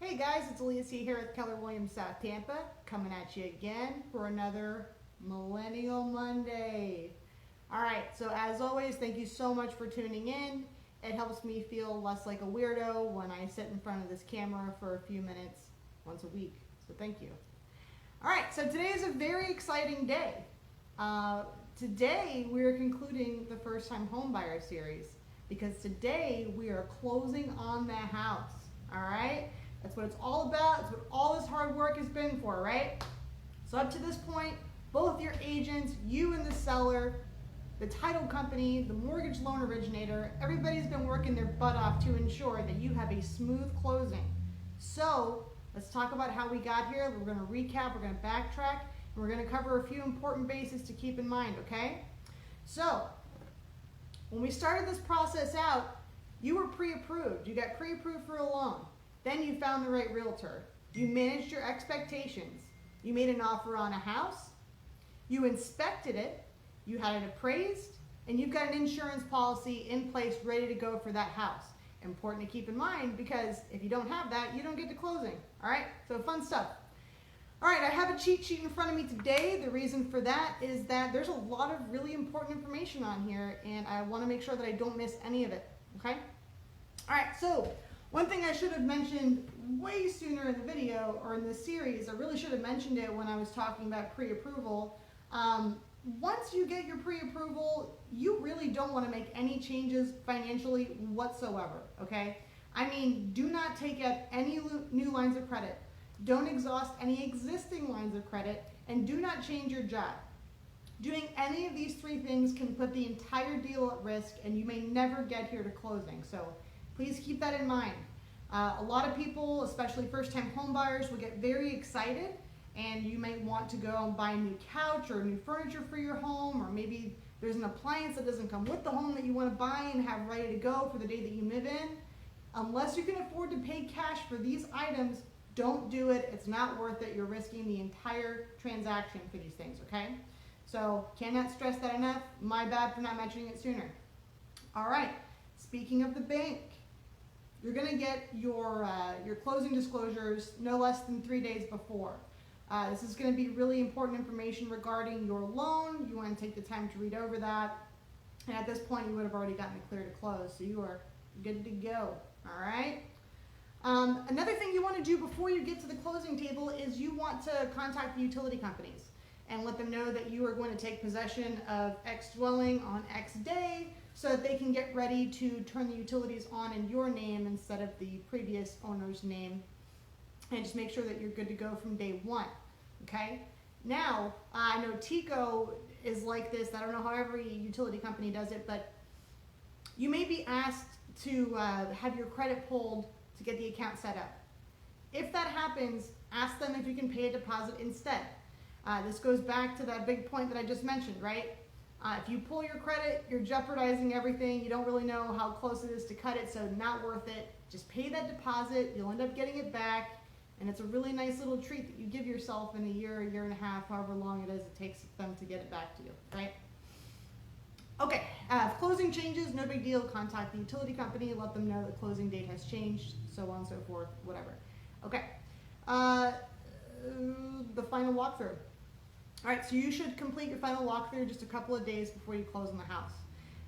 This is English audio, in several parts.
Hey guys, it's Alicia here at Keller Williams South Tampa, coming at you again for another Millennial Monday. Alright, so as always, thank you so much for tuning in. It helps me feel less like a weirdo when I sit in front of this camera for a few minutes once a week, so thank you. Alright, so today is a very exciting day. Today we are concluding the First Time Homebuyer series because today we are closing on the house, alright? That's what it's all about. It's what all this hard work has been for, right? So up to this point, both your agents, you and the seller, the title company, the mortgage loan originator, everybody's been working their butt off to ensure that you have a smooth closing. So let's talk about how we got here. We're going to recap, we're going to backtrack, and we're going to cover a few important bases to keep in mind, okay? So when we started this process out, you were pre-approved. You got pre-approved for a loan. Then you found the right realtor. You managed your expectations. You made an offer on a house. You inspected it. You had it appraised. And you've got an insurance policy in place ready to go for that house. Important to keep in mind because if you don't have that, you don't get to closing. All right? So fun stuff. All right, I have a cheat sheet in front of me today. The reason for that is that there's a lot of really important information on here and I want to make sure that I don't miss any of it. Okay? All right, so one thing I should have mentioned way sooner in the video or in this series, I really should have mentioned it when I was talking about pre-approval. Once you get your pre-approval, you really don't want to make any changes financially whatsoever, okay? I mean, do not take out any new lines of credit. Don't exhaust any existing lines of credit, and do not change your job. Doing any of these three things can put the entire deal at risk, and you may never get here to closing. So please keep that in mind. A lot of people, especially first-time home buyers, will get very excited and you might want to go and buy a new couch or new furniture for your home, or maybe there's an appliance that doesn't come with the home that you want to buy and have ready to go for the day that you move in. Unless you can afford to pay cash for these items, don't do it. It's not worth it. You're risking the entire transaction for these things, okay? So cannot stress that enough. My bad for not mentioning it sooner. All right, speaking of the bank, you're going to get your closing disclosures no less than 3 days before. This is going to be really important information regarding your loan. You want to take the time to read over that. And at this point, you would have already gotten it clear to close. So you are good to go. All right. Another thing you want to do before you get to the closing table is you want to contact the utility companies and let them know that you are going to take possession of X dwelling on X day, so that they can get ready to turn the utilities on in your name instead of the previous owner's name, and just make sure that you're good to go from day one, okay? Now, I know TECO is like this. I don't know how every utility company does it, but you may be asked to have your credit pulled to get the account set up. If that happens, ask them if you can pay a deposit instead. This goes back to that big point that I just mentioned, right? If you pull your credit, you're jeopardizing everything. You don't really know how close it is to cut it, so not worth it. Just pay that deposit. You'll end up getting it back, and it's a really nice little treat that you give yourself in a year and a half, however long it is it takes them to get it back to you, right? Okay, if closing changes, no big deal. Contact the utility company, let them know the closing date has changed, so on and so forth, whatever. Okay, the final walkthrough. All right, so you should complete your final walkthrough just a couple of days before you close on the house.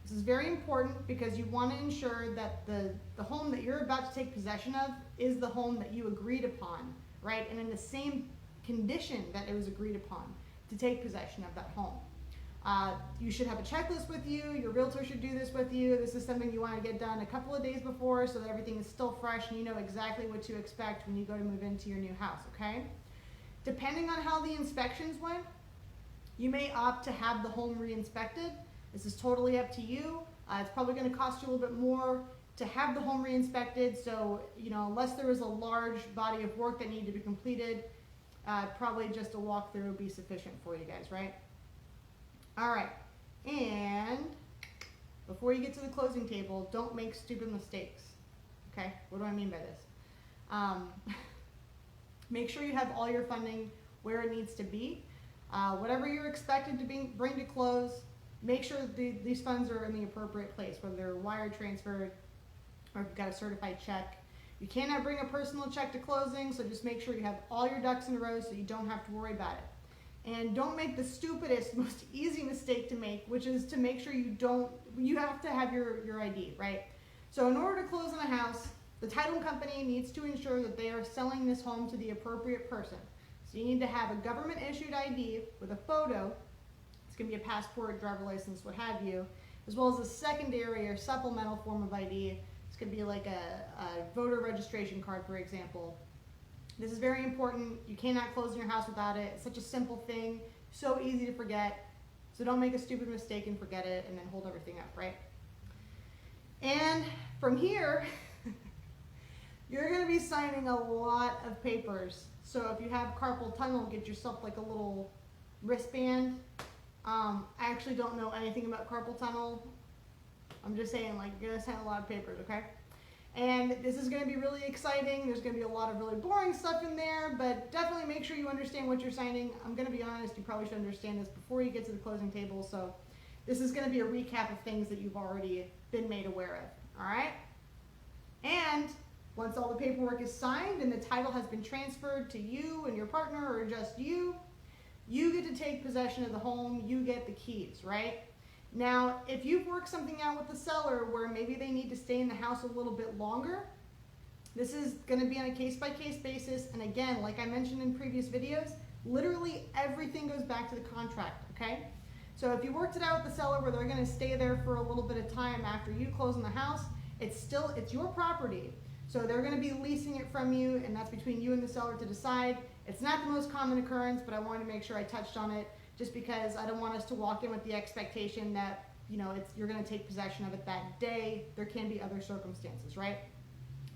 This is very important because you want to ensure that the home that you're about to take possession of is the home that you agreed upon, right? And in the same condition that it was agreed upon to take possession of that home. You should have a checklist with you. Your realtor should do this with you. This is something you want to get done a couple of days before so that everything is still fresh and you know exactly what to expect when you go to move into your new house, okay? Depending on how the inspections went, you may opt to have the home re-inspected. This is totally up to you. It's probably going to cost you a little bit more to have the home re-inspected, so unless there is a large body of work that needed to be completed, probably just a walkthrough would be sufficient for you guys, right? All right, and before you get to the closing table, don't make stupid mistakes, okay? What do I mean by this? Make sure you have all your funding where it needs to be. Whatever you're expected to bring to close, make sure that these funds are in the appropriate place, whether they're wire transferred or if you've got a certified check. You cannot bring a personal check to closing, so just make sure you have all your ducks in a row so you don't have to worry about it. And don't make the stupidest, most easy mistake to make, which is to make sure you have to have your ID, right? So in order to close on a house, the title company needs to ensure that they are selling this home to the appropriate person. So you need to have a government issued ID with a photo. It's going to be a passport, driver license, what have you, as well as a secondary or supplemental form of ID. It's going to be like a voter registration card, for example. This is very important. You cannot close in your house without it. It's such a simple thing, so easy to forget. So don't make a stupid mistake and forget it and then hold everything up, right? And from here, you're going to be signing a lot of papers. So if you have carpal tunnel, get yourself like a little wristband. I actually don't know anything about carpal tunnel. I'm just saying, like, you're going to sign a lot of papers, okay? And this is going to be really exciting. There's going to be a lot of really boring stuff in there, but definitely make sure you understand what you're signing. I'm going to be honest, you probably should understand this before you get to the closing table. So this is going to be a recap of things that you've already been made aware of, all right? And once all the paperwork is signed and the title has been transferred to you and your partner or just you get to take possession of the home, you get the keys, right? Now, if you've worked something out with the seller where maybe they need to stay in the house a little bit longer, this is going to be on a case-by-case basis. And again, like I mentioned in previous videos, literally everything goes back to the contract, okay? So if you worked it out with the seller where they're going to stay there for a little bit of time after you close on the house, it's your property. So they're going to be leasing it from you, and that's between you and the seller to decide. It's not the most common occurrence, but I wanted to make sure I touched on it just because I don't want us to walk in with the expectation that, you know, you're going to take possession of it that day. There can be other circumstances, right?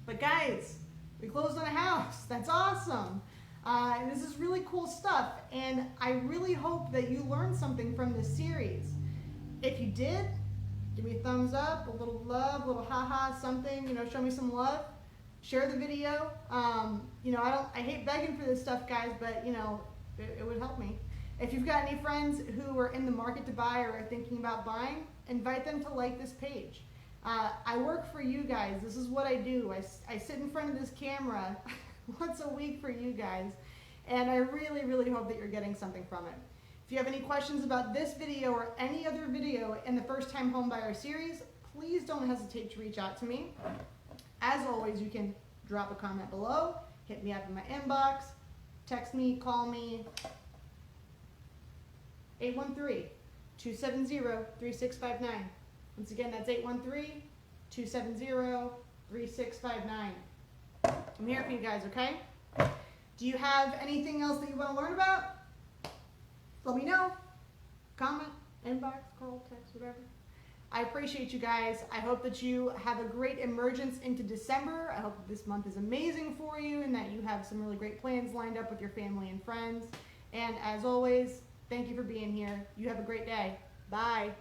But guys, we closed on a house. That's awesome. And this is really cool stuff, and I really hope that you learned something from this series. If you did, give me a thumbs up, a little love, a little haha, something, you know, show me some love. Share the video. You know, I hate begging for this stuff, guys, but, you know, it would help me. If you've got any friends who are in the market to buy or are thinking about buying, invite them to like this page. I work for you guys. This is what I do. I sit in front of this camera once a week for you guys, and I really, really hope that you're getting something from it. If you have any questions about this video or any other video in the First Time Home Buyer series, please don't hesitate to reach out to me. As always, you can drop a comment below, hit me up in my inbox, text me, call me, 813-270-3659. Once again, that's 813-270-3659. I'm here for you guys, okay? Do you have anything else that you want to learn about? Let me know. Comment, inbox, call, text, whatever. I appreciate you guys. I hope that you have a great emergence into December. I hope that this month is amazing for you and that you have some really great plans lined up with your family and friends. And as always, thank you for being here. You have a great day. Bye.